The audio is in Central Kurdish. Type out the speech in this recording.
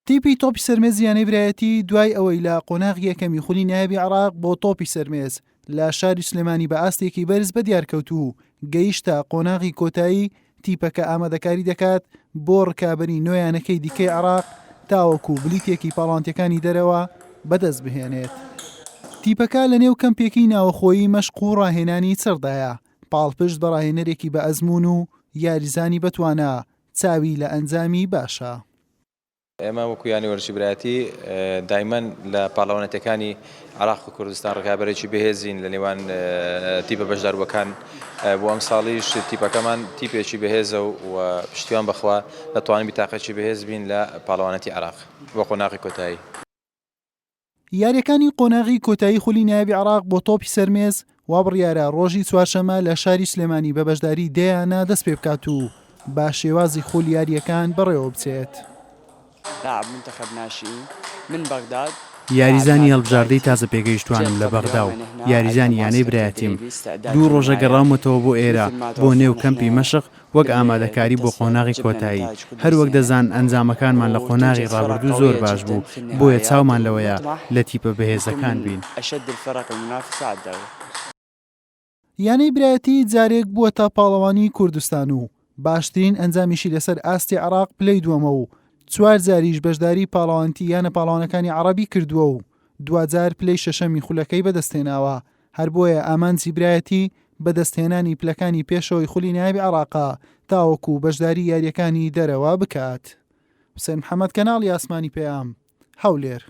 تیپی تۆپی سەرمێز یانەی برایەتی دوای ئەوەی لە قۆناغی یەکەمی خولی نایابی عێراق بۆ تۆپی سەرمێز لە شاری سلێمانی بە ئاستێکی بەرز بە دیارکەوتوو گەیشتە قۆناغی کۆتایی تیپەکە ئامادەکاری دەکات بۆ ڕکابەری نۆیانەکەی دیکەی عێراق تاوەکو بلیتێکی پاڵانتیەکانی دەرەوە بەدەست بهێنێت. تیپەکە لە نێو کەمپێکی ناوەخۆیی مەشق و ڕاهێنانی چڕدایە پاڵپشت بە ڕاهێنەرێکی بە ئەزموون و یاریزانی بەتوانە چاوی لە ئەنجامی باشە. ئێمە وەکو یانی وەرزشی برایەتی دایمەن لە پاڵەوانەتەکانی عێراق و کوردستان ڕکابەرێکی بەهێزین لە نێوان تیپە بەشداروەکان بۆ ئەم ساڵیش تیپەکەمان تیپێکی بەهێزە و پشتیوان بەخوا دەتوانین تاقەتی بەهێز بین لە پاڵەوانەتی عێراق بۆ قۆناغی کۆتایی. یاریەکانی قۆناغی کۆتایی خولی نایابی عێراق بۆ تۆپی سەرمێز وا بڕیارە ڕۆژی چوارشەمە لە شاری سلێمانی بە بەشداری دەیانە دەست پێ بکات و با شێوازی خول یاریەکان بەڕێوە بچێت. لاعب منتخب ناشئين من بغداد یاریزانی هەڵبژاردەی تازە پێگەیشتوانم لە بەغدا و یاریزانی یانەی برایەتیم 2 ڕۆژە گەڕاومەتەوە بۆ ئێرە بۆ نێو کەمپی مەشق وەک ئامادەکاری بۆ قۆناغی کۆتایی هەروەک دەزان ئەنجامەکانمان لە قۆناغی ڕابردوو زۆر باش بوو بۆیە چاومان لەوەیە لە تیپە بەهێزەکان بین. یانەی برایەتی جارێک بووە تا پاڵەوانی کوردستان و باشترین ئەنجامیشی لەسەر ئاستی عێراق پلەی دووەمە و 4 جاریش بەشداری پاڵەوانتی یانە پاڵەوانەکانی عەرەبی کردووە و 2 جار پلەی شەشەمی خولەکەی بەدەستهێناوە هەر بۆیە ئامانجی برایەتی بەدەستهێنانی پلەکانی پێشەوەی خولی نایابی عێراقا تاوەکو بەشداری یاریەکانی دەرەوە بکات. حوسێن محەممەد کەناڵی ئاسمانی پێیام هەولێر.